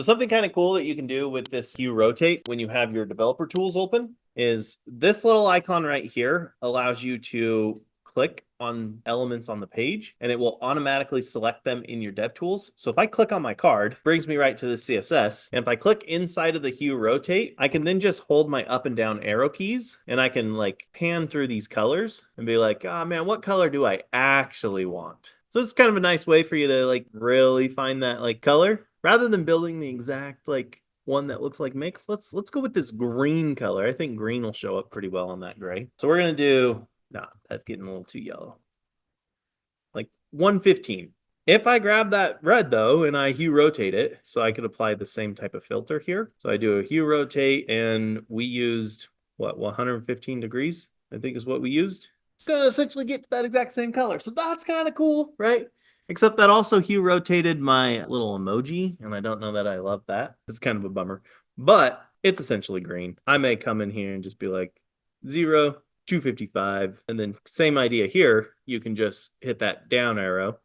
So something kind of cool that you can do with this hue rotate when you have your developer tools open is this little icon right here allows you to click on elements on the page and it will automatically select them in your dev tools. So if I click on my card, it brings me right to the CSS. And if I click inside of the hue rotate, I can then just hold my up and down arrow keys and I can like pan through these colors and be like, oh man, what color do I actually want? So it's kind of a nice way for you to like really find that like color rather than building the exact like one that looks like mix. Let's go with this green color. I think green will show up pretty well on that gray. So we're gonna do, nah, that's getting a little too yellow. Like 115. If I grab that red though, and I hue rotate it, so I could apply the same type of filter here. So I do a hue rotate and we used what, 115 degrees, I think is what we used. It's gonna essentially get to that exact same color. So that's kind of cool, right? Except that also hue rotated my little emoji, and I don't know that I love that. It's kind of a bummer, but it's essentially green. I may come in here and just be like 0, 255, and then same idea here. You can just hit that down arrow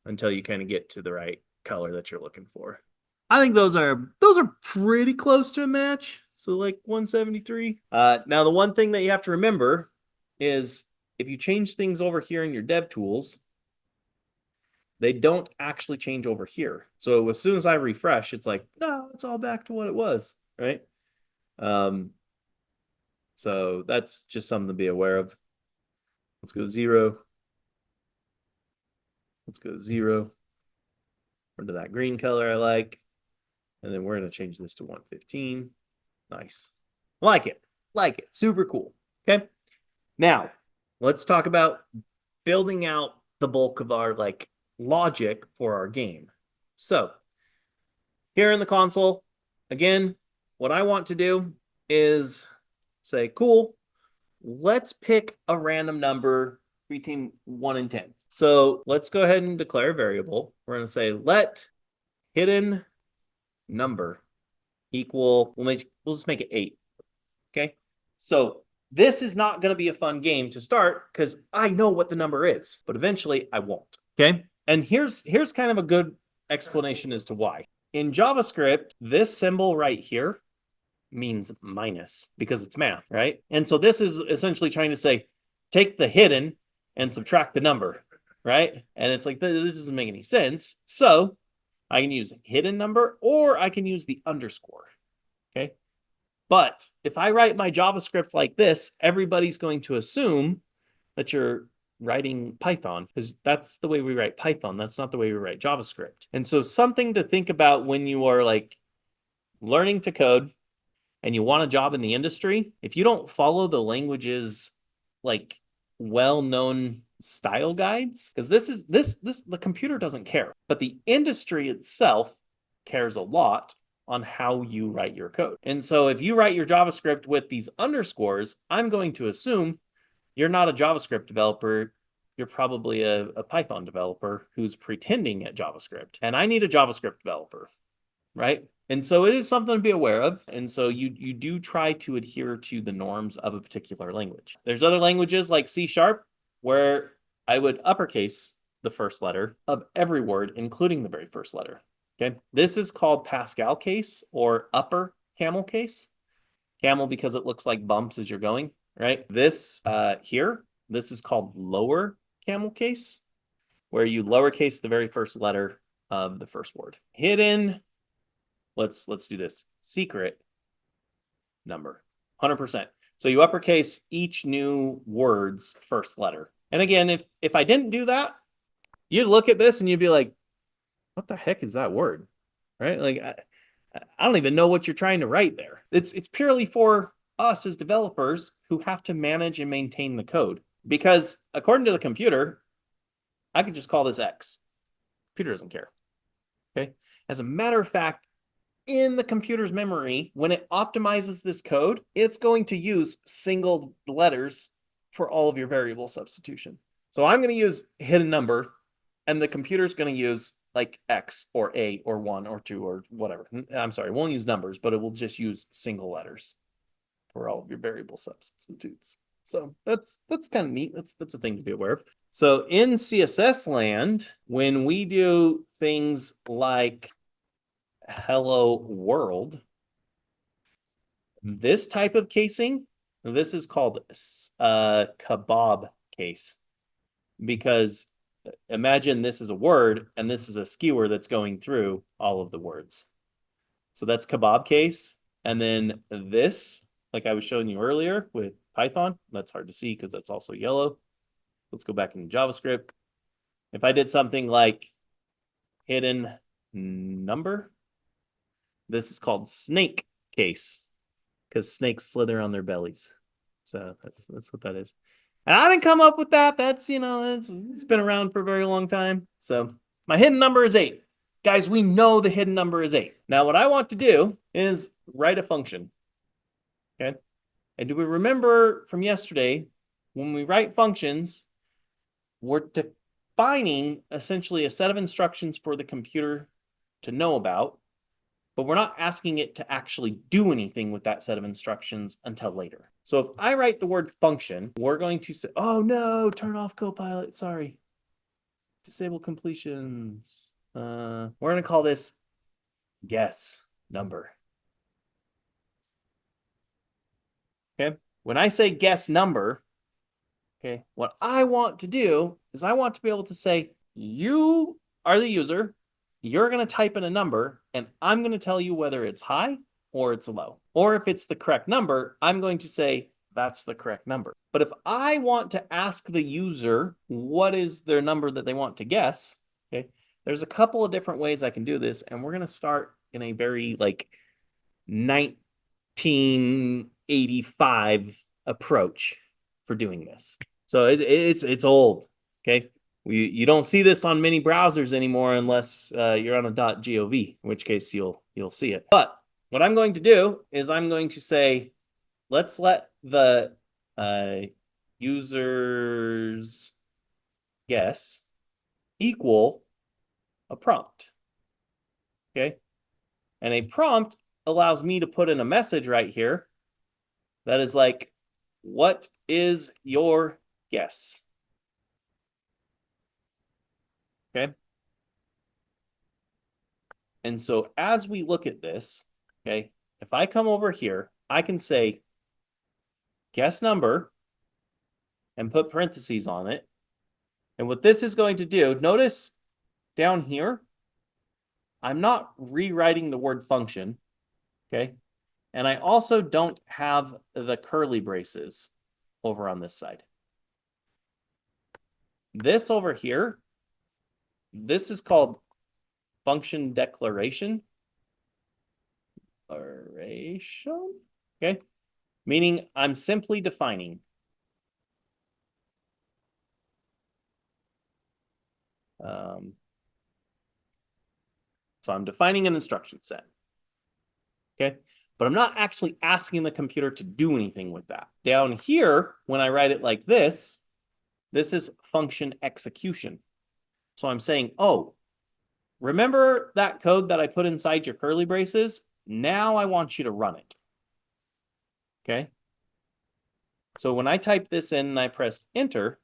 until you kind of get to the right color that you're looking for. I think those are pretty close to a match. So like 173. Now the one thing that you have to remember is if you change things over here in your dev tools, they don't actually change over here. So as soon as I refresh, it's like, no, it's all back to what it was, right? So that's just something to be aware of. Let's go 0. Let's go 0. Into that green color I like. And then we're going to change this to 115. Nice. Like it. Like it. Super cool. Okay. Now, let's talk about building out the bulk of our like logic for our game. So here in the console, again, what I want to do is say, cool, let's pick a random number between 1 and 10. So let's go ahead and declare a variable. We're going to say let hidden number equal, we'll just make it 8. Okay. So this is not going to be a fun game to start because I know what the number is, but eventually I won't. Okay. And here's kind of a good explanation as to why. In JavaScript, this symbol right here means minus because it's math, right? And so this is essentially trying to say, take the hidden and subtract the number, right? And it's like, this doesn't make any sense. So I can use hidden number or I can use the underscore, okay? But if I write my JavaScript like this, everybody's going to assume that you're writing Python because that's the way we write Python. That's not the way we write JavaScript. And so something to think about when you are like learning to code and you want a job in the industry, if you don't follow the language's like well-known style guides, because the computer doesn't care, but the industry itself cares a lot on how you write your code. And so if you write your JavaScript with these underscores, I'm going to assume you're not a JavaScript developer. You're probably a Python developer who's pretending at JavaScript. And I need a JavaScript developer, right? And so it is something to be aware of. And so you do try to adhere to the norms of a particular language. There's other languages like C# where I would uppercase the first letter of every word, including the very first letter. Okay. This is called Pascal case or upper camel case. Camel because it looks like bumps as you're going, right? This here, this is called lower camel case, where you lowercase the very first letter of the first word. Hidden, let's do this. Secret number, 100%. So you uppercase each new word's first letter. And again, if I didn't do that, you'd look at this and you'd be like, what the heck is that word? Right? Like, I don't even know what you're trying to write there. It's purely for us as developers who have to manage and maintain the code. Because according to the computer, I could just call this X. Computer doesn't care. Okay. As a matter of fact, in the computer's memory, when it optimizes this code, it's going to use single letters for all of your variable substitution. So I'm going to use hidden number, and the computer's going to use like X or A or 1 or 2 or whatever. I'm sorry, it won't use numbers, but it will just use single letters for all of your variable substitutes. So that's kind of neat. That's a thing to be aware of. So in CSS land, when we do things like hello world. This type of casing, this is called kebab case, because imagine this is a word and this is a skewer that's going through all of the words. So that's kebab case. And then this, like I was showing you earlier with Python, that's hard to see because that's also yellow. Let's go back into JavaScript. If I did something like hidden number, this is called snake case because snakes slither on their bellies. So that's what that is. And I didn't come up with that. That's, it's been around for a very long time. So my hidden number is 8. Guys, we know the hidden number is 8. Now, what I want to do is write a function. Okay. And do we remember from yesterday, when we write functions, we're defining essentially a set of instructions for the computer to know about, but we're not asking it to actually do anything with that set of instructions until later. So if I write the word function, we're going to say, oh no, turn off Copilot, sorry. Disable completions. We're going to call this guess number. Okay. When I say guess number, okay, what I want to do is I want to be able to say, you are the user, you're going to type in a number, and I'm going to tell you whether it's high or it's low. Or if it's the correct number, I'm going to say, that's the correct number. But if I want to ask the user what is their number that they want to guess, okay, there's a couple of different ways I can do this, and we're going to start in a very like 1985 approach for doing this. So it's old, okay? You don't see this on many browsers anymore unless you're on a .gov, in which case you'll see it. But what I'm going to do is I'm going to say, let's let the user's guess equal a prompt, okay? And a prompt allows me to put in a message right here that is like, what is your guess? Okay. And so as we look at this, okay, if I come over here, I can say guess number and put parentheses on it. And what this is going to do, notice down here, I'm not rewriting the word function, okay? And I also don't have the curly braces over on this side. This over here, this is called function declaration. Okay, meaning I'm simply defining. So I'm defining an instruction set. Okay, but I'm not actually asking the computer to do anything with that. Down here, when I write it like this is function execution. So I'm saying, oh, remember that code that I put inside your curly braces? Now I want you to run it. Okay. So when I type this in and I press enter,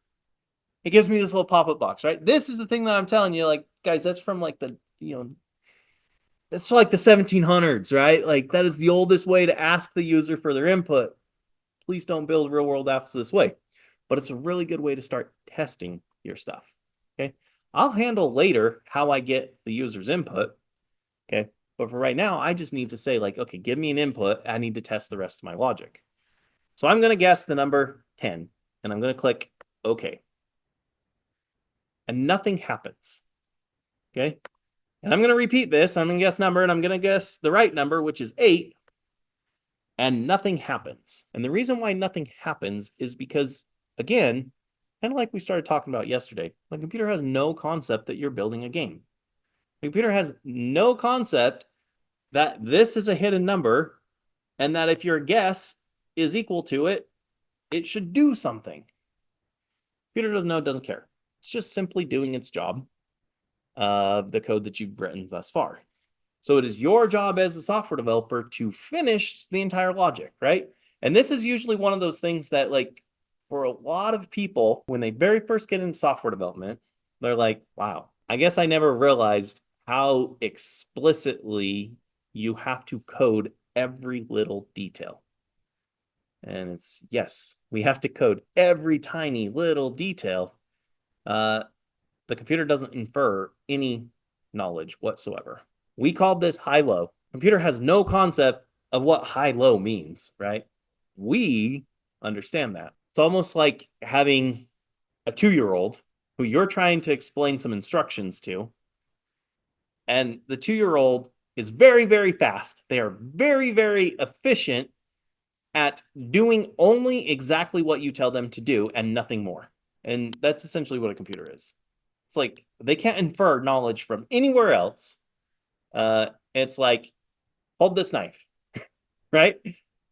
it gives me this little pop-up box, right? This is the thing that I'm telling you, like, guys, that's from like the, that's like the 1700s, right? Like that is the oldest way to ask the user for their input. Please don't build real world apps this way. But it's a really good way to start testing your stuff. Okay. I'll handle later how I get the user's input. Okay. But for right now, I just need to say like, okay, give me an input. I need to test the rest of my logic. So I'm going to guess the number 10 and I'm going to click OK. And nothing happens. Okay. And I'm going to repeat this. I'm going to guess number and I'm going to guess the right number, which is 8. And nothing happens. And the reason why nothing happens is because, again, kind of like we started talking about yesterday, the computer has no concept that you're building a game. The computer has no concept that this is a hidden number and that if your guess is equal to it, it should do something. The computer doesn't know, doesn't care. It's just simply doing its job of the code that you've written thus far. So it is your job as a software developer to finish the entire logic, right? And this is usually one of those things that, like, for a lot of people, when they very first get into software development, they're like, wow, I guess I never realized how explicitly you have to code every little detail. And it's, yes, we have to code every tiny little detail. The computer doesn't infer any knowledge whatsoever. We called this high-low. Computer has no concept of what high-low means, right? We understand that. It's almost like having a 2-year-old who you're trying to explain some instructions to, and the 2-year-old is very, very fast. They are very, very efficient at doing only exactly what you tell them to do and nothing more. And that's essentially what a computer is. It's like they can't infer knowledge from anywhere else. It's like, hold this knife, right?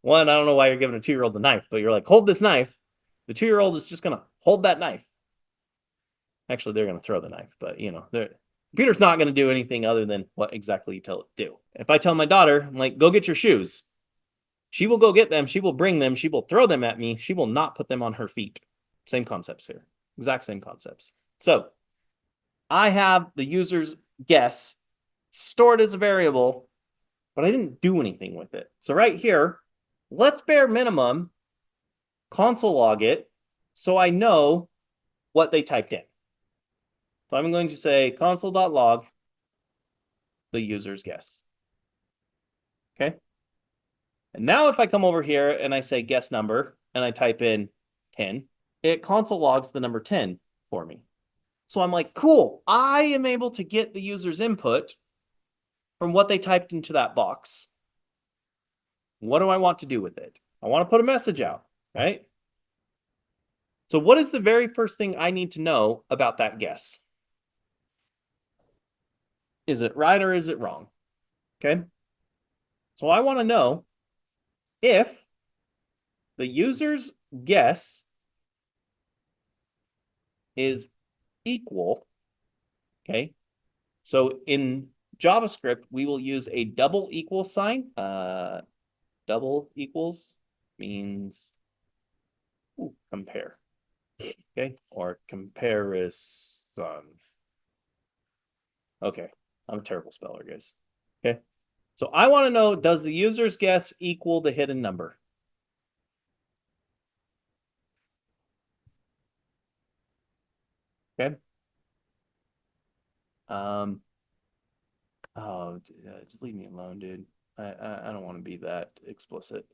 One, I don't know why you're giving a 2-year-old the knife, but you're like, hold this knife. The 2-year-old is just going to hold that knife. Actually, they're going to throw the knife, but the computer's not going to do anything other than what exactly you tell it to do. If I tell my daughter, I'm like, go get your shoes, she will go get them. She will bring them. She will throw them at me. She will not put them on her feet. Same concepts here. Exact same concepts. So I have the user's guess stored as a variable, but I didn't do anything with it. So right here, let's bare minimum console log it so I know what they typed in. So I'm going to say console.log the user's guess. Okay. And now if I come over here and I say guess number and I type in 10, it console logs the number 10 for me. So I'm like, cool, I am able to get the user's input from what they typed into that box. What do I want to do with it? I want to put a message out, right? So what is the very first thing I need to know about that guess? Is it right or is it wrong? Okay. So I want to know if the user's guess is equal. Okay. So in JavaScript, we will use a double equal sign. Double equals means compare. Okay. Or comparison. Okay. I'm a terrible speller, guys. Okay. So I want to know, does the user's guess equal the hidden number? Okay. Oh, just leave me alone, dude. I don't want to be that explicit.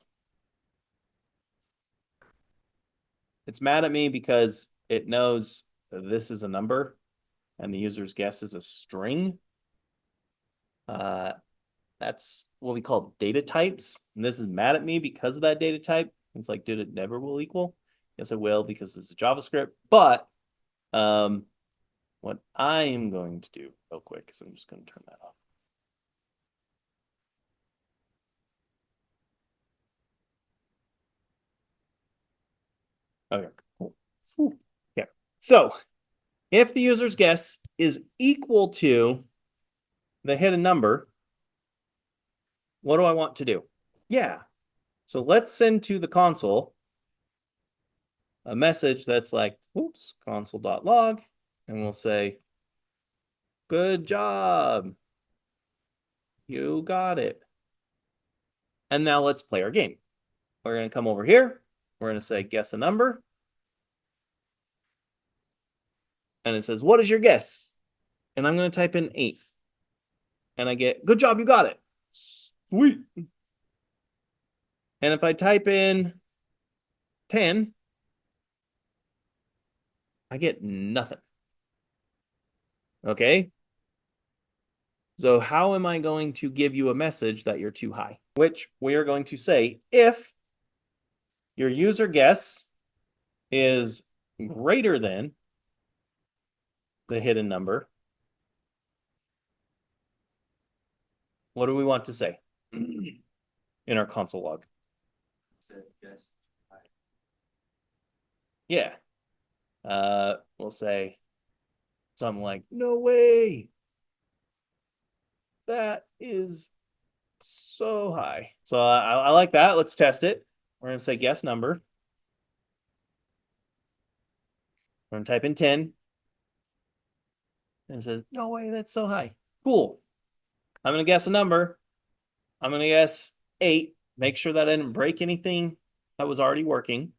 It's mad at me because it knows this is a number and the user's guess is a string. That's what we call data types. And this is mad at me because of that data type. It's like, dude, it never will equal. Yes, it will because this is JavaScript. But what I am going to do real quick is I'm just going to turn that off. Okay, cool. Okay, so if the user's guess is equal to the hidden number, what do I want to do? Yeah, so let's send to the console a message that's like, oops, console.log, and we'll say, good job. You got it. And now let's play our game. We're going to come over here. We're going to say, guess a number. And it says, what is your guess? And I'm going to type in 8. And I get, good job, you got it. Sweet. And if I type in 10, I get nothing. Okay. So how am I going to give you a message that you're too high? Which we are going to say if your user guess is greater than the hidden number, what do we want to say in our console log? Yeah. We'll say something like, no way. That is so high. So I like that. Let's test it. We're going to say guess number. We're going to type in 10. And it says, no way, that's so high. Cool. I'm going to guess a number. I'm going to guess 8. Make sure that I didn't break anything that was already working.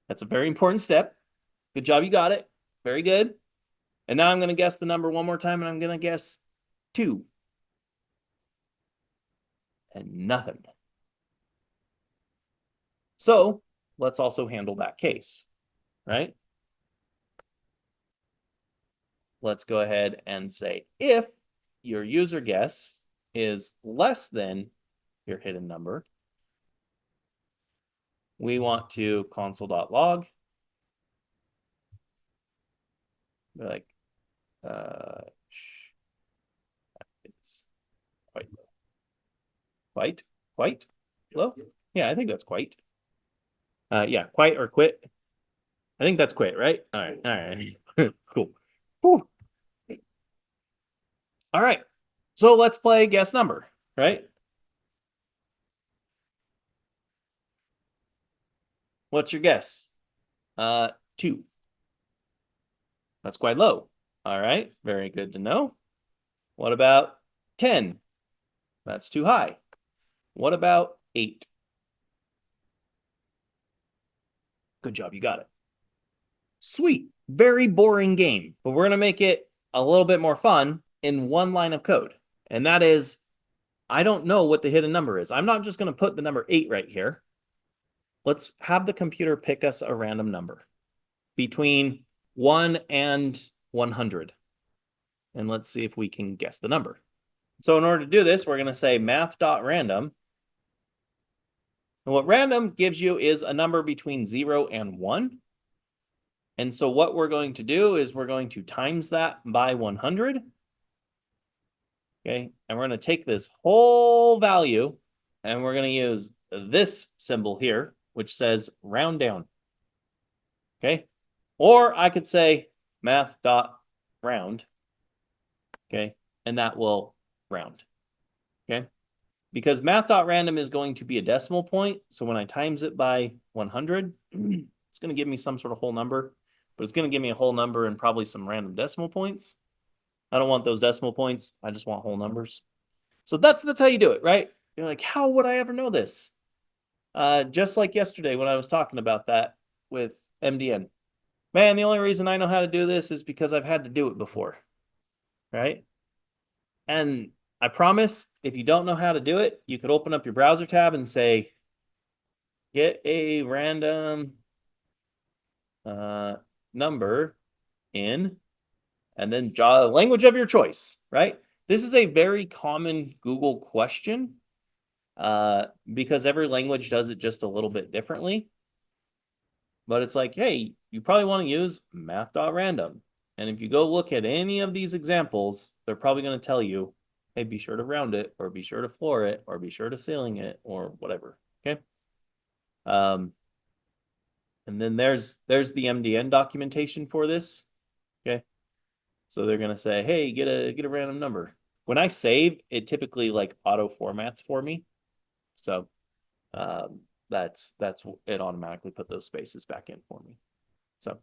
That's a very important step. Good job. You got it. Very good. And now I'm going to guess the number one more time, and I'm going to guess 2. And nothing. So let's also handle that case, right? Let's go ahead and say if your user guess is less than your hidden number, we want to console.log. We're like, it's quite low. Quite low? Yeah, I think that's quite. Yeah, quite or quit. I think that's quit, right? All right. Cool. Whew. All right. So let's play guess number, right? What's your guess? 2. That's quite low. All right. Very good to know. What about 10? That's too high. What about 8? Good job. You got it. Sweet. Very boring game, but we're going to make it a little bit more fun in one line of code. And that is, I don't know what the hidden number is. I'm not just going to put the number 8 right here. Let's have the computer pick us a random number between 1 and 100. And let's see if we can guess the number. So in order to do this, we're going to say math.random. And what random gives you is a number between 0 and 1. And so what we're going to do is we're going to times that by 100. Okay, and we're going to take this whole value and we're going to use this symbol here, which says round down. Okay, or I could say math.round. Okay, and that will round. Okay, because math.random is going to be a decimal point. So when I times it by 100, it's going to give me some sort of whole number, but it's going to give me a whole number and probably some random decimal points. I don't want those decimal points. I just want whole numbers. So that's how you do it, right? You're like, how would I ever know this? Just like yesterday when I was talking about that with MDN. Man, the only reason I know how to do this is because I've had to do it before, right? And I promise, if you don't know how to do it, you could open up your browser tab and say, get a random number in, and then language of your choice, right? This is a very common Google question because every language does it just a little bit differently. But it's like, hey, you probably want to use math.random. And if you go look at any of these examples, they're probably going to tell you, hey, be sure to round it, or be sure to floor it, or be sure to ceiling it, or whatever. Okay. And then there's the MDN documentation for this. Okay. So they're gonna say, hey, get a random number. When I save, it typically like auto formats for me. So that's it automatically put those spaces back in for me. So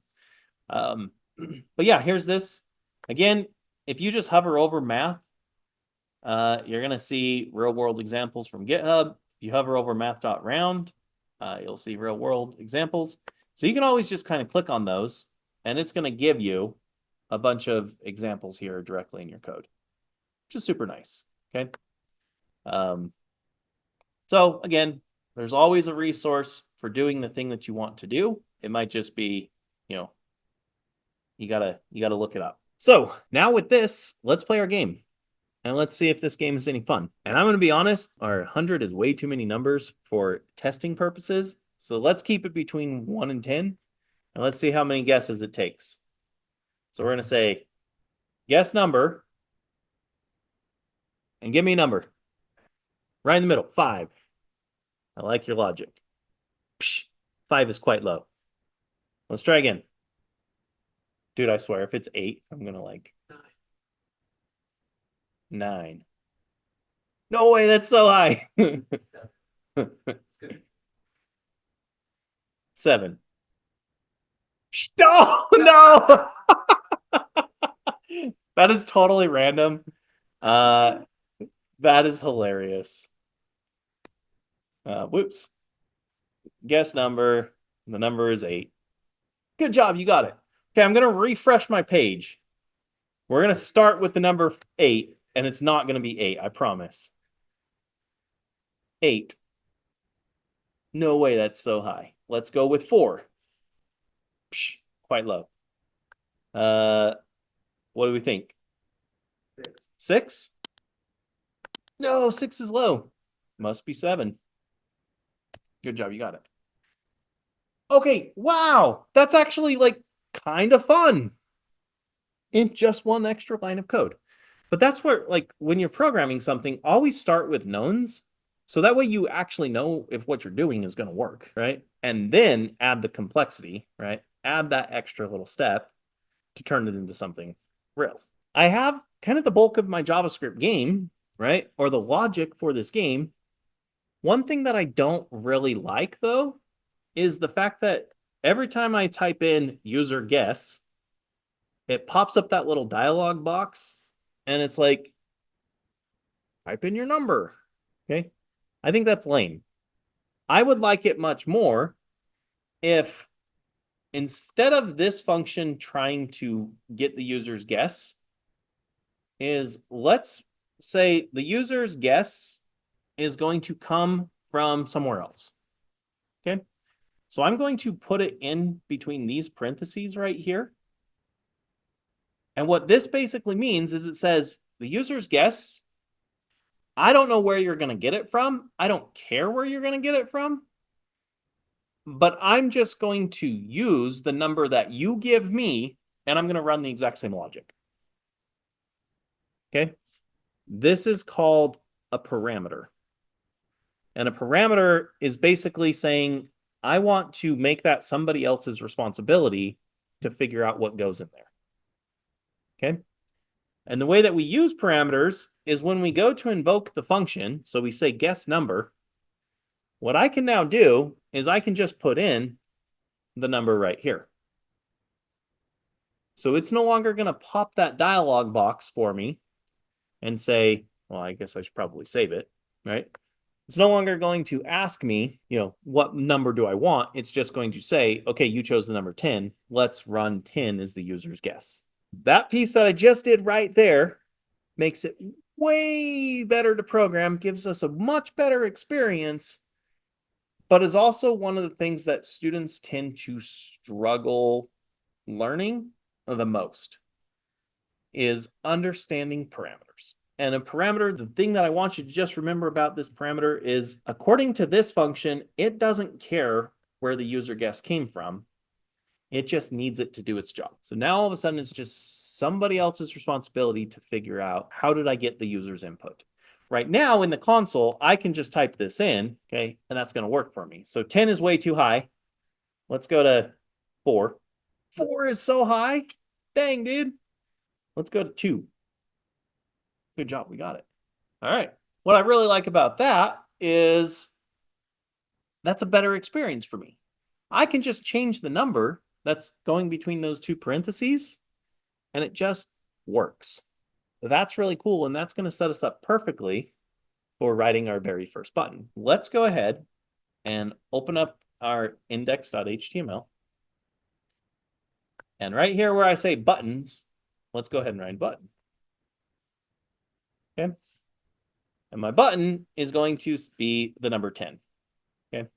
but yeah, here's this. Again, if you just hover over math, you're gonna see real world examples from GitHub. If you hover over math.round, you'll see real world examples. So you can always just kind of click on those, and it's going to give you a bunch of examples here directly in your code, which is super nice. Okay. So again, there's always a resource for doing the thing that you want to do. It might just be, you gotta look it up. So now with this, let's play our game. And let's see if this game is any fun. And I'm going to be honest, our 100 is way too many numbers for testing purposes. So let's keep it between 1 and 10. And let's see how many guesses it takes. So we're going to say, guess number. And give me a number. Right in the middle, 5. I like your logic. Psh, 5 is quite low. Let's try again. Dude, I swear, if it's 8, I'm going to like... 9. No way, that's so high. 7. No, no. That is totally random. That is hilarious. Whoops. Guess number. The number is 8. Good job, you got it. Okay, I'm gonna refresh my page. We're gonna start with the number 8, and it's not gonna be 8, I promise. 8. No way, that's so high. Let's go with 4. Psh, quite low. What do we think? 6? No, 6 is low. Must be 7. Good job, you got it. Okay, wow, that's actually like kind of fun in just one extra line of code. But that's where, like, when you're programming something, always start with knowns. So that way you actually know if what you're doing is going to work, right? And then add the complexity, right? Add that extra little step to turn it into something real. I have kind of the bulk of my JavaScript game, right? Or the logic for this game. One thing that I don't really like, though, is the fact that every time I type in user guess, it pops up that little dialog box and it's like, type in your number. Okay. I think that's lame. I would like it much more if instead of this function trying to get the user's guess, is let's say the user's guess is going to come from somewhere else. Okay. So I'm going to put it in between these parentheses right here. And what this basically means is it says the user's guess, I don't know where you're going to get it from. I don't care where you're going to get it from. But I'm just going to use the number that you give me, and I'm going to run the exact same logic. Okay. This is called a parameter. And a parameter is basically saying, I want to make that somebody else's responsibility to figure out what goes in there. Okay. And the way that we use parameters is when we go to invoke the function, so we say guess number, what I can now do is I can just put in the number right here. So it's no longer going to pop that dialog box for me and say, well, I guess I should probably save it, right? It's no longer going to ask me, what number do I want? It's just going to say, okay, you chose the number 10. Let's run 10 as the user's guess. That piece that I just did right there makes it way better to program, gives us a much better experience, but is also one of the things that students tend to struggle learning the most is understanding parameters. And a parameter, the thing that I want you to just remember about this parameter is, according to this function, it doesn't care where the user guess came from. It just needs it to do its job. So now all of a sudden, it's just somebody else's responsibility to figure out, how did I get the user's input? Right now in the console, I can just type this in, okay, and that's going to work for me. So 10 is way too high. Let's go to 4. 4 is so high. Dang, dude. Let's go to 2. Good job, we got it. All right. What I really like about that is that's a better experience for me. I can just change the number that's going between those two parentheses, and it just works. That's really cool, and that's going to set us up perfectly for writing our very first button. Let's go ahead and open up our index.html. And right here where I say buttons, let's go ahead and write a button. Okay. And my button is going to be the number 10. Okay.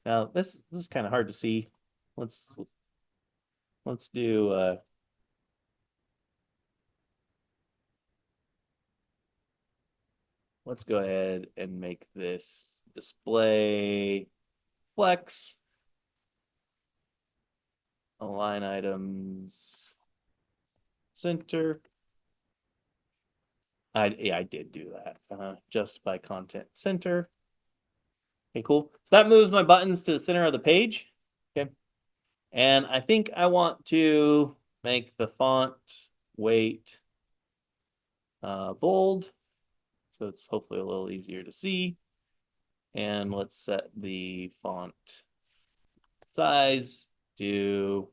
Now this is kind of hard to see. Let's do let's go ahead and make this display flex, align items, center. I did do that. Justify content center. Okay, cool. So that moves my buttons to the center of the page. Okay. And I think I want to make the font weight bold. So it's hopefully a little easier to see. And let's set the font size to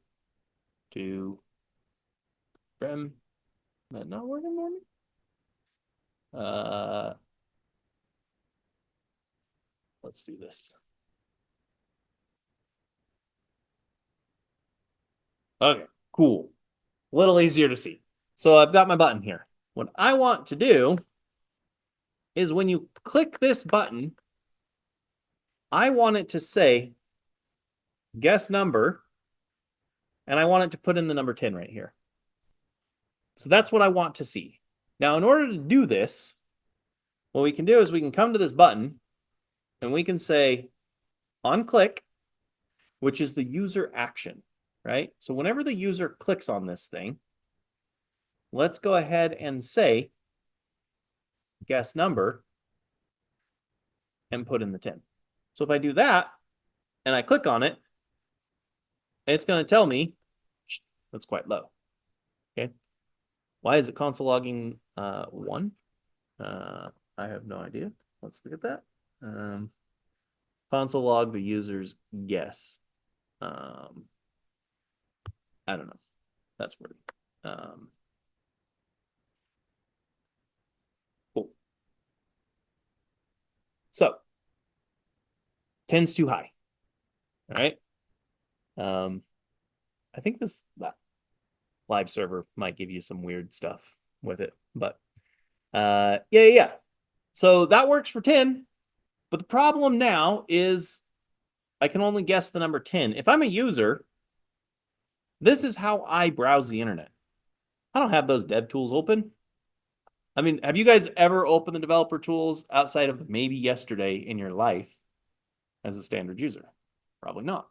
trim. Is that not working for me? Let's do this. Okay, cool. A little easier to see. So I've got my button here. What I want to do is when you click this button, I want it to say guess number, and I want it to put in the number 10 right here. So that's what I want to see. Now, in order to do this, what we can do is we can come to this button and we can say on click, which is the user action, right? So whenever the user clicks on this thing, let's go ahead and say guess number and put in the 10. So if I do that and I click on it, it's going to tell me that's quite low. Okay. Why is it console logging 1? I have no idea. Let's look at that. Console log the user's guess. I don't know. That's weird. Cool. So 10's too high. All right. I think this live server might give you some weird stuff with it, but yeah. So that works for 10, but the problem now is I can only guess the number 10. If I'm a user, this is how I browse the internet. I don't have those dev tools open. I mean, have you guys ever opened the developer tools outside of maybe yesterday in your life as a standard user? Probably not.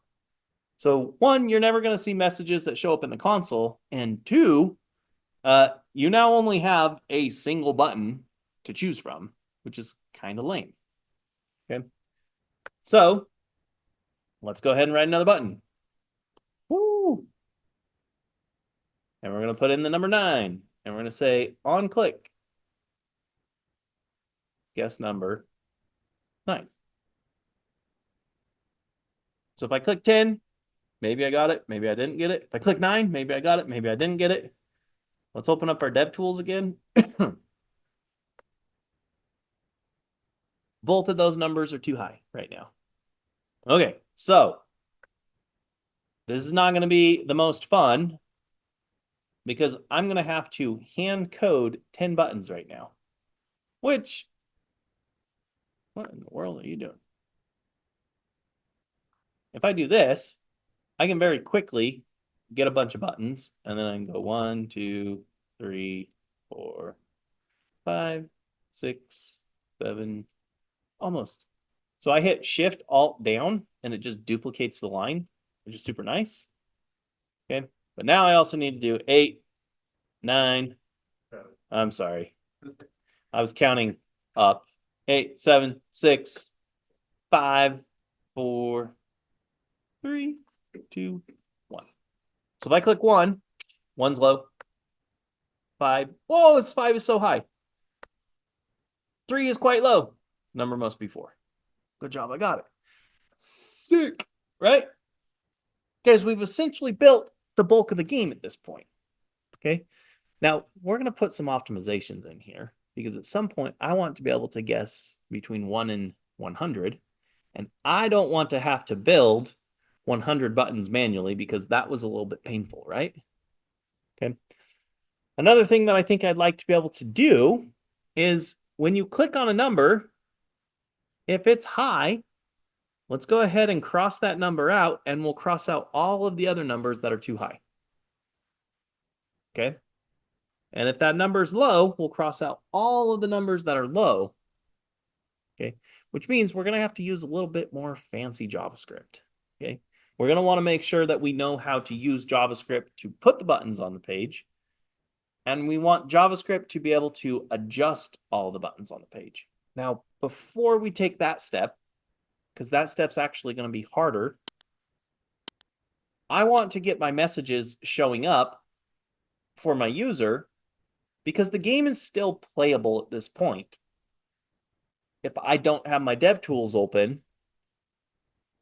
So 1, you're never going to see messages that show up in the console. And 2, you now only have a single button to choose from, which is kind of lame. Okay. So let's go ahead and write another button. Woo! And we're going to put in the number 9. And we're going to say on click, guess number 9. So if I click 10, maybe I got it, maybe I didn't get it. If I click 9, maybe I got it, maybe I didn't get it. Let's open up our dev tools again. Both of those numbers are too high right now. Okay, so this is not going to be the most fun because I'm going to have to hand code 10 buttons right now, which, what in the world are you doing? If I do this, I can very quickly get a bunch of buttons, and then I can go 1, 2, 3, 4, 5, 6, 7, almost. So I hit Shift Alt down, and it just duplicates the line, which is super nice. Okay, but now I also need to do 8, 9. I'm sorry, I was counting up. 8, 7, 6, 5, 4, 3, 2, 1. So if I click 1, 1's low. 5. Whoa, this 5 is so high. 3 is quite low. Number must be 4. Good job, I got it. Sick, right? Guys, we've essentially built the bulk of the game at this point. Okay. Now we're going to put some optimizations in here because at some point I want to be able to guess between 1 and 100. And I don't want to have to build 100 buttons manually because that was a little bit painful, right? Okay. Another thing that I think I'd like to be able to do is when you click on a number, if it's high, let's go ahead and cross that number out and we'll cross out all of the other numbers that are too high. Okay. And if that number is low, we'll cross out all of the numbers that are low. Okay. Which means we're going to have to use a little bit more fancy JavaScript. Okay. We're going to want to make sure that we know how to use JavaScript to put the buttons on the page. And we want JavaScript to be able to adjust all the buttons on the page. Now, before we take that step, because that step's actually going to be harder, I want to get my messages showing up for my user because the game is still playable at this point. If I don't have my dev tools open,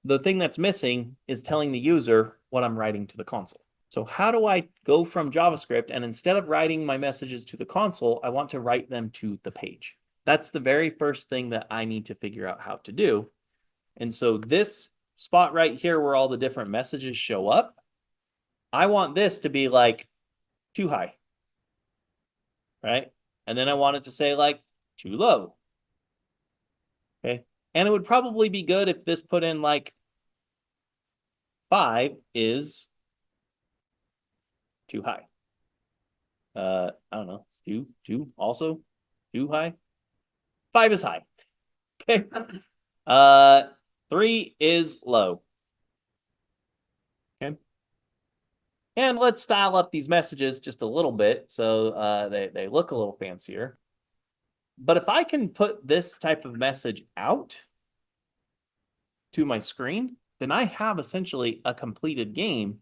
the thing that's missing is telling the user what I'm writing to the console. So how do I go from JavaScript and instead of writing my messages to the console, I want to write them to the page? That's the very first thing that I need to figure out how to do. And so this spot right here where all the different messages show up, I want this to be like too high, right? And then I want it to say like too low. Okay. And it would probably be good if this put in like 5 is too high. I don't know. Two also too high. 5 is high. Okay. 3 is low. Okay. And let's style up these messages just a little bit so they look a little fancier. But if I can put this type of message out to my screen, then I have essentially a completed game.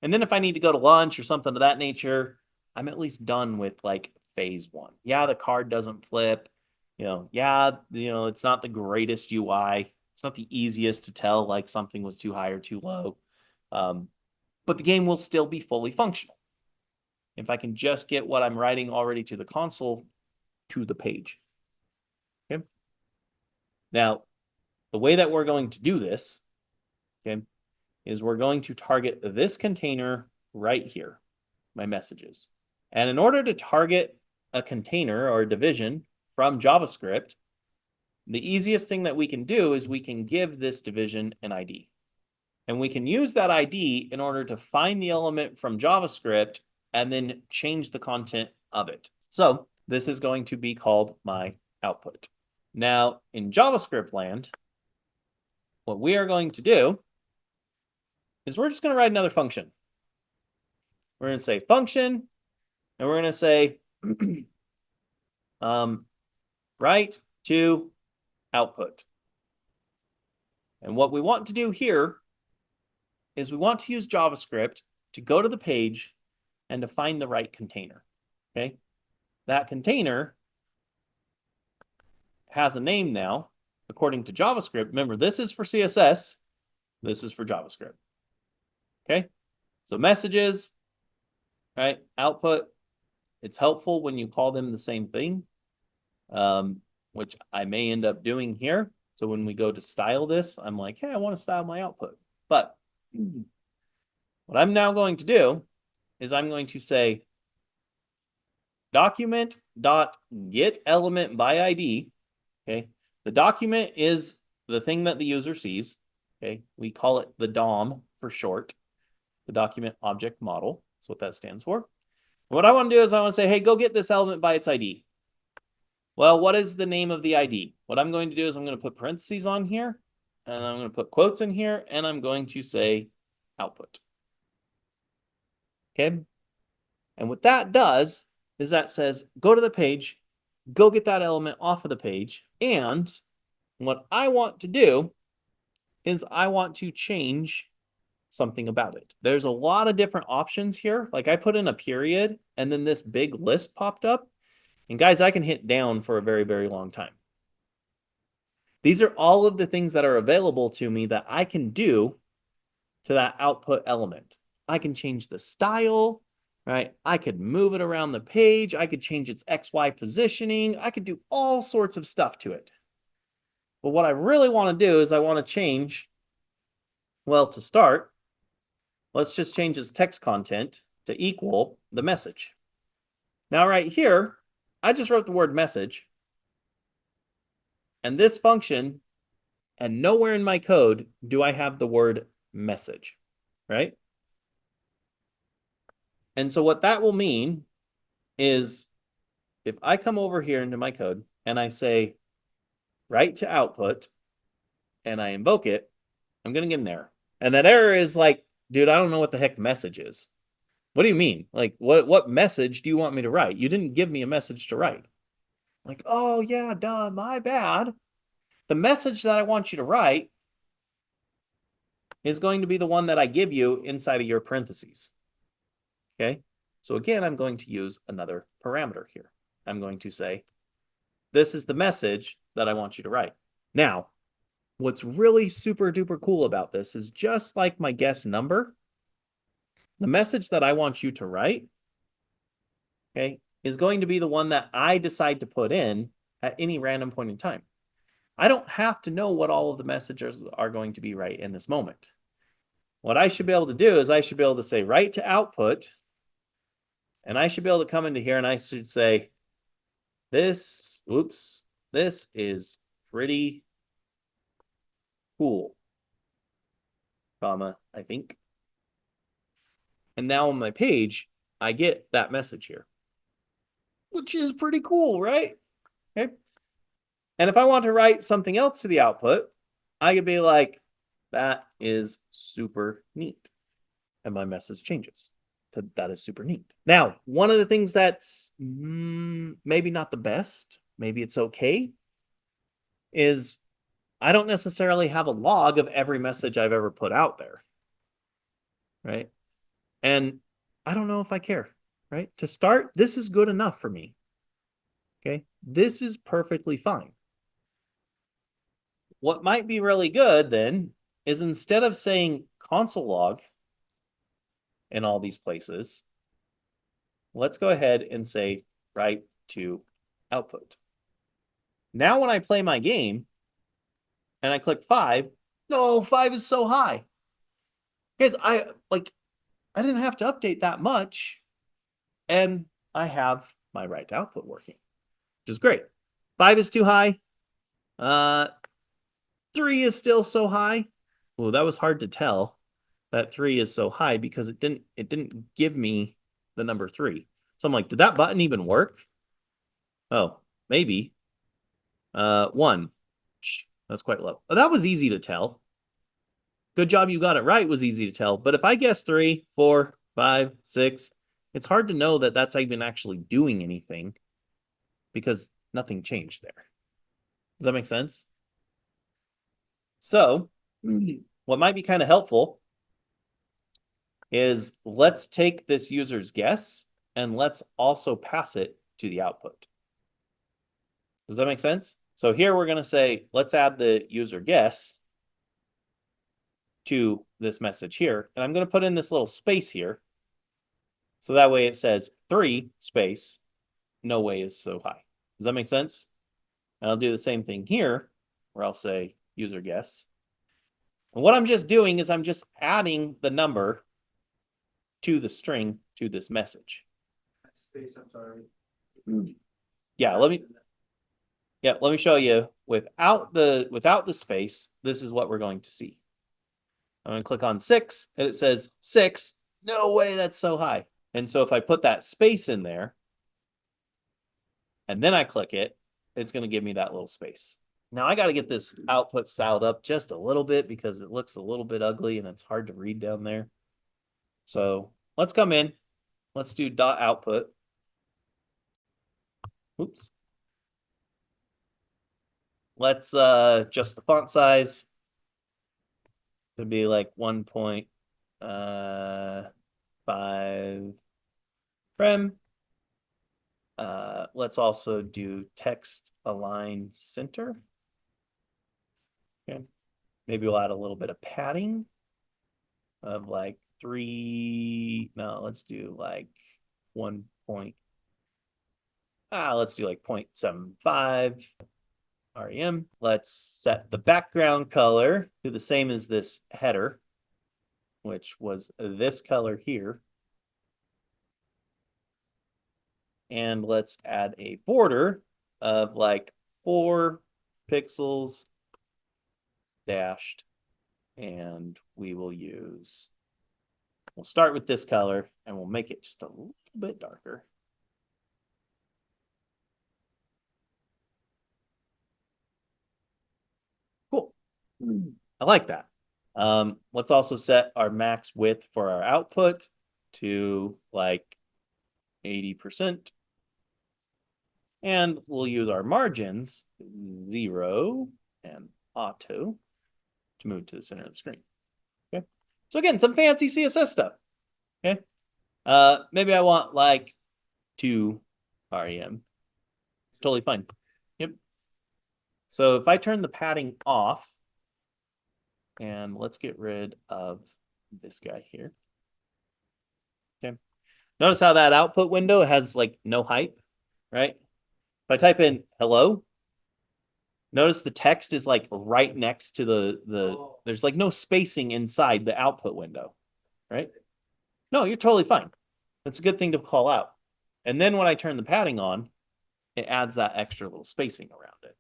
And then if I need to go to lunch or something of that nature, I'm at least done with like phase 1. Yeah, the card doesn't flip. It's not the greatest UI. It's not the easiest to tell like something was too high or too low. But the game will still be fully functional if I can just get what I'm writing already to the console to the page. Okay. Now, the way that we're going to do this, okay, is we're going to target this container right here, my messages. And in order to target a container or a division from JavaScript, the easiest thing that we can do is we can give this division an ID. And we can use that ID in order to find the element from JavaScript and then change the content of it. So this is going to be called my output. Now, in JavaScript land, what we are going to do is we're just going to write another function. We're going to say function, and we're going to say write to output. And what we want to do here is we want to use JavaScript to go to the page and to find the right container. Okay, that container has a name now according to JavaScript. Remember, this is for CSS, this is for JavaScript. Okay, so messages, right? Output. It's helpful when you call them the same thing, which I may end up doing here. So when we go to style this, I'm like, hey, I want to style my output. But what I'm now going to do is I'm going to say document.get element by ID. Okay, the document is the thing that the user sees. Okay, we call it the DOM for short, the document object model. That's what that stands for. What I want to do is I want to say, hey, go get this element by its ID. Well, what is the name of the ID? What I'm going to do is I'm going to put parentheses on here, and I'm going to put quotes in here, and I'm going to say output. Okay? And what that does is that says, go to the page, go get that element off of the page, and what I want to do is I want to change something about it. There's a lot of different options here. Like I put in a period, and then this big list popped up. And guys, I can hit down for a very, very long time. These are all of the things that are available to me that I can do to that output element. I can change the style, right? I could move it around the page. I could change its XY positioning. I could do all sorts of stuff to it. But what I really want to do is I want to change, well, to start, let's just change its text content to equal the message. Now right here, I just wrote the word message. And this function, and nowhere in my code do I have the word message, right? And so what that will mean is if I come over here into my code and I say write to output and I invoke it, I'm going to get an error. And that error is like, dude, I don't know what the heck message is. What do you mean? Like, what message do you want me to write? You didn't give me a message to write. Like, oh, yeah, duh, my bad. The message that I want you to write is going to be the one that I give you inside of your parentheses. Okay? So again, I'm going to use another parameter here. I'm going to say, this is the message that I want you to write. Now, what's really super duper cool about this is just like my guess number, the message that I want you to write, okay, is going to be the one that I decide to put in at any random point in time. I don't have to know what all of the messages are going to be right in this moment. What I should be able to do is I should be able to say write to output, and I should be able to come into here and I should say, this is pretty cool, comma, I think. And now on my page, I get that message here, which is pretty cool, right? Okay. And if I want to write something else to the output, I could be like, that is super neat. And my message changes to that is super neat. Now, one of the things that's maybe not the best, maybe it's okay, is I don't necessarily have a log of every message I've ever put out there. Right. And I don't know if I care. Right. To start, this is good enough for me. Okay. This is perfectly fine. What might be really good then is instead of saying console log in all these places, let's go ahead and say write to output. Now when I play my game and I click 5, no, 5 is so high. Guys, I didn't have to update that much, and I have my write to output working, which is great. 5 is too high. 3 is still so high. Well, that was hard to tell that 3 is so high because it didn't give me the number 3. So I'm like, did that button even work? Oh, maybe. 1. That's quite low. Oh, that was easy to tell. Good job you got it right was easy to tell. But if I guess 3, 4, 5, 6, it's hard to know that that's even actually doing anything because nothing changed there. Does that make sense? So what might be kind of helpful is let's take this user's guess and let's also pass it to the output. Does that make sense? So here we're going to say, let's add the user guess to this message here. And I'm going to put in this little space here. So that way it says 3 space, no way is so high. Does that make sense? And I'll do the same thing here where I'll say user guess. And what I'm just doing is I'm just adding the number to the string to this message. Space, I'm sorry. Yeah, let me show you without the space, this is what we're going to see. I'm going to click on 6 and it says 6. No way, that's so high. And so if I put that space in there and then I click it, it's going to give me that little space. Now I got to get this output styled up just a little bit because it looks a little bit ugly and it's hard to read down there. So let's come in. Let's do dot output. Oops. Let's adjust the font size to be like 1.5 rem. Let's also do text align center. Okay. Maybe we'll add a little bit of padding of like 3. No, let's do like 1 point. Let's do like 0.75 rem. Let's set the background color to the same as this header, which was this color here. And let's add a border of like 4 pixels dashed. And we'll start with this color and we'll make it just a little bit darker. Cool. I like that. Let's also set our max width for our output to like 80%. And we'll use our margins, 0 and auto, to move to the center of the screen. Okay. So again, some fancy CSS stuff. Okay. Maybe I want like 2 rem. Totally fine. Yep. So if I turn the padding off, and let's get rid of this guy here. Okay. Notice how that output window has like no height, right? If I type in hello, notice the text is like right next to there's like no spacing inside the output window, right? No, you're totally fine. That's a good thing to call out. And then when I turn the padding on, it adds that extra little spacing around it.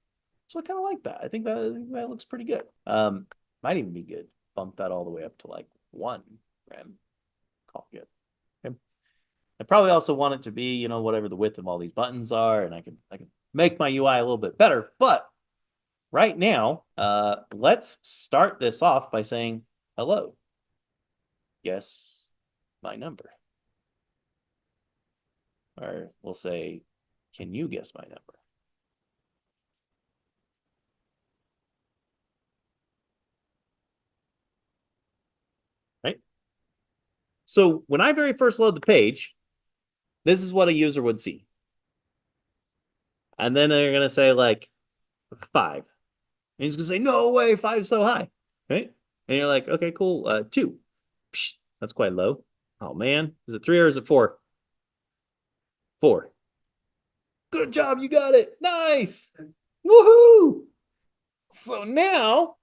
So I kind of like that. I think that looks pretty good. Might even be good. Bump that all the way up to like 1 rem. Call it good. Okay. I probably also want it to be, whatever the width of all these buttons are, and I can make my UI a little bit better. But right now, let's start this off by saying hello. Guess my number. Or we'll say, can you guess my number? Right? So when I very first load the page, this is what a user would see. And then they're going to say like 5. And he's going to say, no way, 5 is so high. Right? And you're like, okay, cool. 2. Psh, that's quite low. Oh, man. Is it 3 or is it 4? 4. Good job. You got it. Nice. Woohoo. So now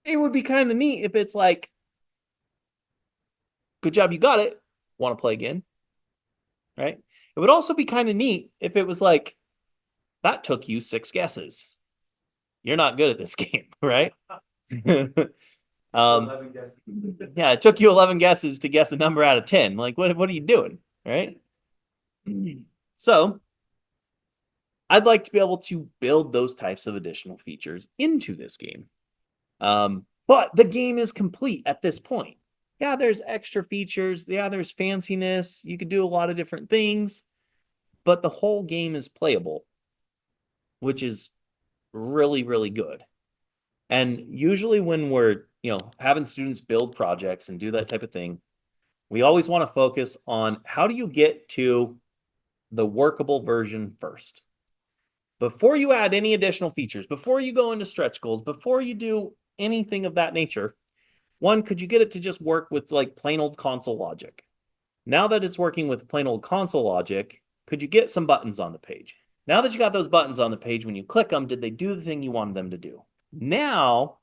it would be kind of neat if it's like, good job. You got it. Want to play again? Right? It would also be kind of neat if it was like, that took you 6 guesses. You're not good at this game, right? Yeah, it took you 11 guesses to guess a number out of 10. Like, what are you doing, right? So I'd like to be able to build those types of additional features into this game. But the game is complete at this point. Yeah, there's extra features. Yeah, there's fanciness. You could do a lot of different things, but the whole game is playable, which is really, really good. And usually when we're, having students build projects and do that type of thing, we always want to focus on how do you get to the workable version first. Before you add any additional features, before you go into stretch goals, before you do anything of that nature, one, could you get it to just work with like plain old console logic? Now that it's working with plain old console logic, could you get some buttons on the page? Now that you got those buttons on the page, when you click them, did they do the thing you wanted them to do? Now,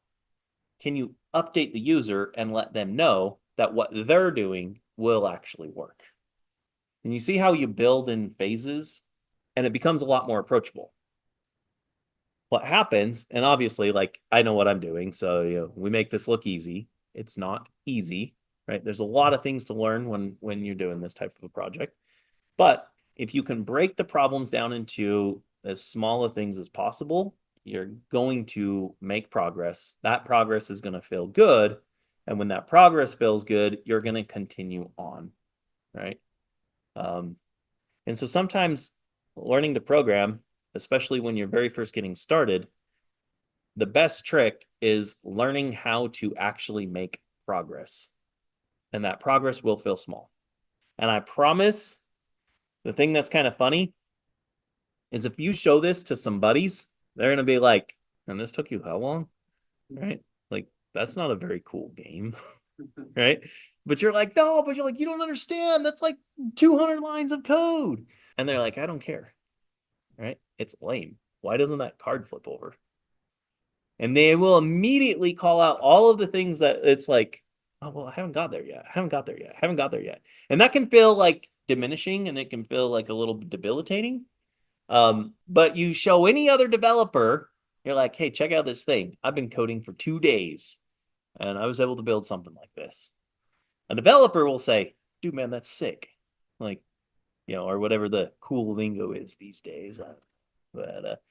can you update the user and let them know that what they're doing will actually work? And you see how you build in phases, and it becomes a lot more approachable. What happens, and obviously, like, I know what I'm doing, so we make this look easy. It's not easy, right? There's a lot of things to learn when you're doing this type of a project. But if you can break the problems down into as small of things as possible, you're going to make progress. That progress is going to feel good. And when that progress feels good, you're going to continue on, right? And so sometimes learning to program, especially when you're very first getting started, the best trick is learning how to actually make progress. And that progress will feel small. And I promise the thing that's kind of funny is if you show this to some buddies, they're going to be like, and this took you how long? Right? Like, that's not a very cool game. Right? But you're like, no, but you're like, you don't understand. That's like 200 lines of code. And they're like, I don't care. Right? It's lame. Why doesn't that card flip over? And they will immediately call out all of the things that it's like, oh, well, I haven't got there yet. I haven't got there yet. I haven't got there yet. And that can feel like diminishing and it can feel like a little debilitating. But you show any other developer, you're like, hey, check out this thing. I've been coding for 2 days and I was able to build something like this. A developer will say, dude, man, that's sick. Like, or whatever the cool lingo is these days. But,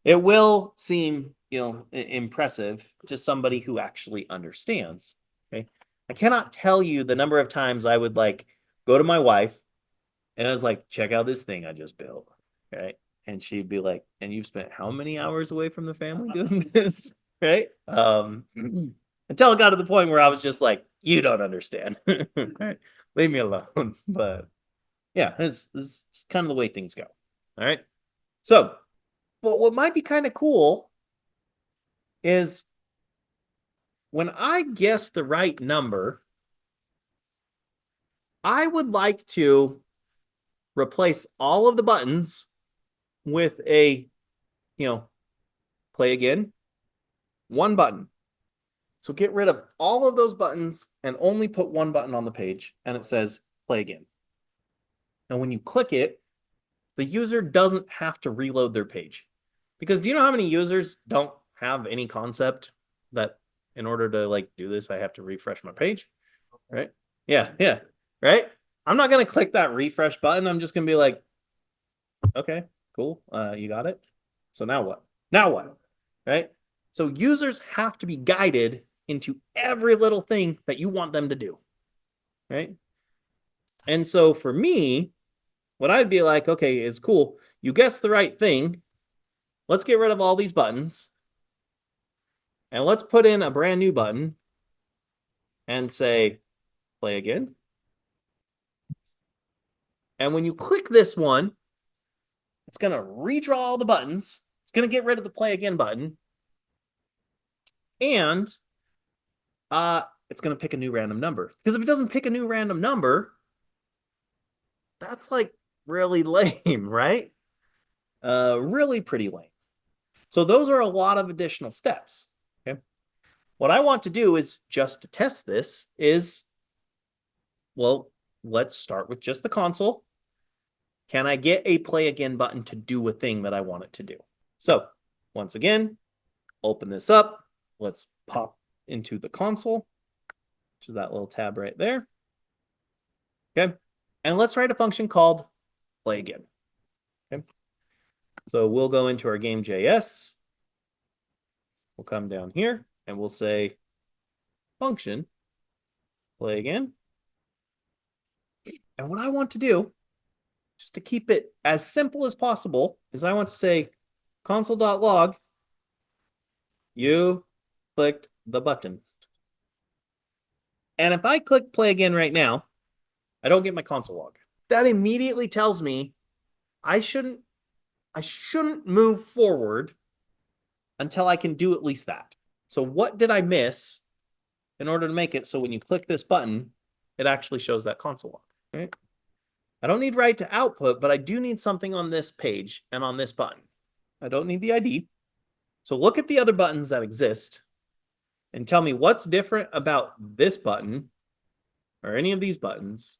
it will seem, impressive to somebody who actually understands. Okay. I cannot tell you the number of times I would like go to my wife and I was like, check out this thing I just built. Right. And she'd be like, and you've spent how many hours away from the family doing this? Right. Until it got to the point where I was just like, you don't understand. Right? Leave me alone. But yeah, this is kind of the way things go. All right. So, well, what might be kind of cool is when I guess the right number, I would like to replace all of the buttons with a, play again, one button. So get rid of all of those buttons and only put one button on the page, and it says play again. And when you click it, the user doesn't have to reload their page. Because do you know how many users don't have any concept that in order to like do this, I have to refresh my page, right? Yeah, yeah, right? I'm not going to click that refresh button. I'm just going to be like, okay, cool. You got it. So now what? Now what? Right? So users have to be guided into every little thing that you want them to do. Right? And so for me, what I'd be like, okay, is cool. You guessed the right thing. Let's get rid of all these buttons. And let's put in a brand new button and say, play again. And when you click this one, it's going to redraw all the buttons. It's going to get rid of the play again button. And it's going to pick a new random number. Because if it doesn't pick a new random number, that's like really lame, right? Really pretty lame. So those are a lot of additional steps. Okay. What I want to do is just to test this is, well, let's start with just the console. Can I get a play again button to do a thing that I want it to do? So once again, open this up. Let's pop into the console, which is that little tab right there. Okay. And let's write a function called play again. Okay. So we'll go into our game.js. We'll come down here and we'll say function play again. And what I want to do, just to keep it as simple as possible, is I want to say console.log, you clicked the button. And if I click play again right now, I don't get my console log. That immediately tells me I shouldn't move forward until I can do at least that. So what did I miss in order to make it so when you click this button, it actually shows that console log, right? I don't need write to output, but I do need something on this page and on this button. I don't need the ID. So look at the other buttons that exist and tell me what's different about this button or any of these buttons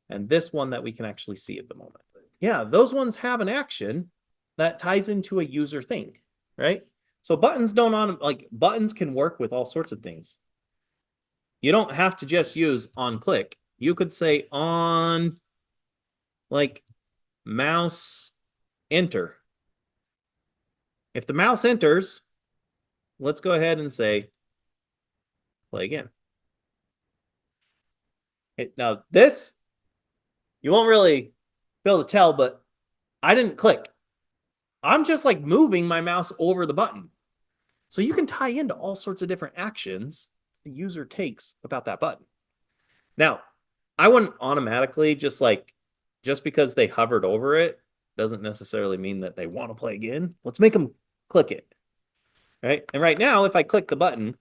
and this one that we can actually see at the moment. Yeah, those ones have an action that ties into a user thing, right? So buttons buttons can work with all sorts of things. You don't have to just use on click. You could say on like mouse enter. If the mouse enters, let's go ahead and say play again. Okay, now this, you won't really be able to tell, but I didn't click. I'm just like moving my mouse over the button. So you can tie into all sorts of different actions the user takes about that button. Now, I wouldn't automatically just because they hovered over it doesn't necessarily mean that they want to play again. Let's make them click it. Right? And right now, if I click the button,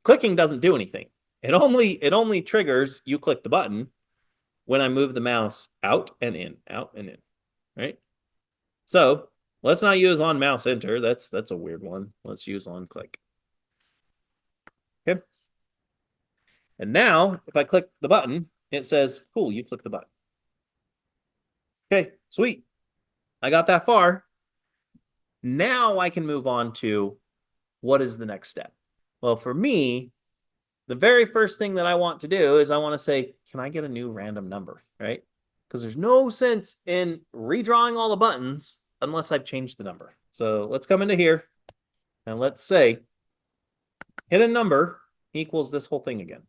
clicking doesn't do anything. It only triggers you click the button when I move the mouse out and in, right? So let's not use on mouse enter. That's a weird one. Let's use on click. Okay. And now if I click the button, it says, cool, you click the button. Okay, sweet. I got that far. Now I can move on to what is the next step? Well, for me, the very first thing that I want to do is I want to say, can I get a new random number, right? Because there's no sense in redrawing all the buttons unless I've changed the number. So let's come into here and let's say hidden number equals this whole thing again.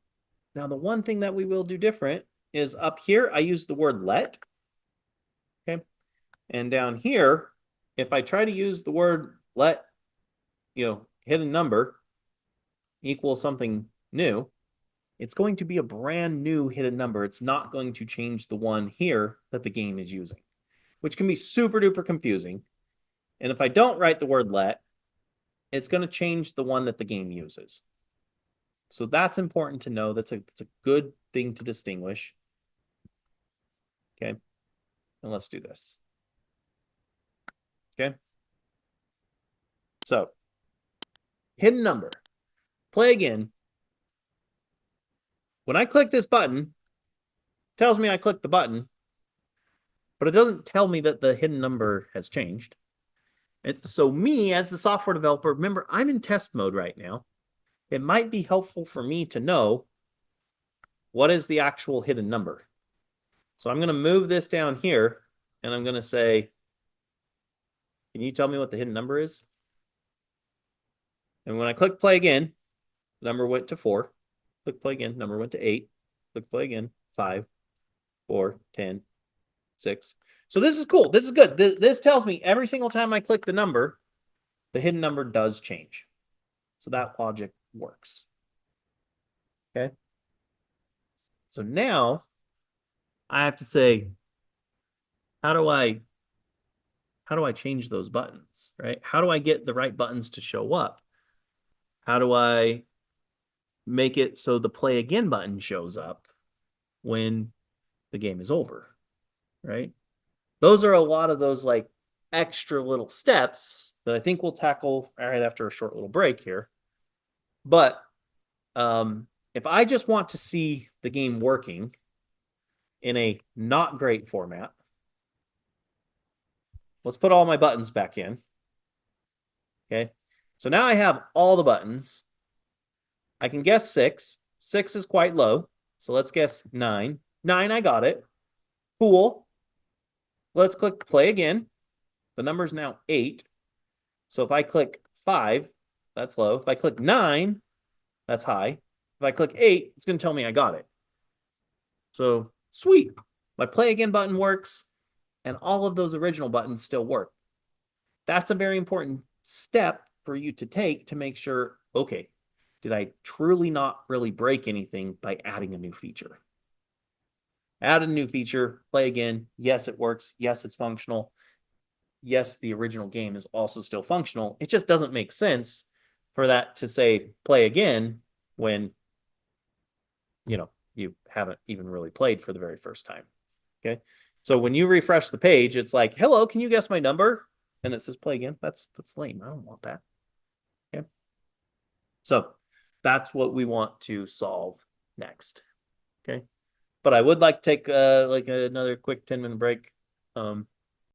Now, the one thing that we will do different is up here, I use the word let. Okay. And down here, if I try to use the word let, hidden number equals something new, it's going to be a brand new hidden number. It's not going to change the one here that the game is using, which can be super duper confusing. And if I don't write the word let, it's going to change the one that the game uses. So that's important to know. That's a good thing to distinguish. Okay. And let's do this. Okay. So hidden number. Play again. When I click this button, it tells me I clicked the button, but it doesn't tell me that the hidden number has changed. And so me as the software developer, remember, I'm in test mode right now. It might be helpful for me to know what is the actual hidden number. So I'm going to move this down here and I'm going to say, can you tell me what the hidden number is? And when I click play again, the number went to 4. Click play again, number went to 8. Click play again, 5, 4, 10, 6. So this is cool. This is good. This tells me every single time I click the number, the hidden number does change. So that logic works. Okay. So now I have to say, how do I change those buttons, right? How do I get the right buttons to show up? How do I make it so the play again button shows up when the game is over, right? Those are a lot of those like extra little steps that I think we'll tackle right after a short little break here. But if I just want to see the game working in a not great format, let's put all my buttons back in. Okay. So now I have all the buttons. I can guess 6. 6 is quite low. So let's guess 9. 9, I got it. Cool. Let's click play again. The number's now 8. So if I click 5, that's low. If I click 9, that's high. If I click 8, it's going to tell me I got it. So sweet. My play again button works, and all of those original buttons still work. That's a very important step for you to take to make sure, okay, did I truly not really break anything by adding a new feature? Add a new feature, play again. Yes, it works. Yes, it's functional. Yes, the original game is also still functional. It just doesn't make sense for that to say play again when, you haven't even really played for the very first time. Okay. So when you refresh the page, it's like, hello, can you guess my number? And it says play again. That's lame. I don't want that. Okay. So that's what we want to solve next. Okay. But I would like to take like another quick 10-minute break.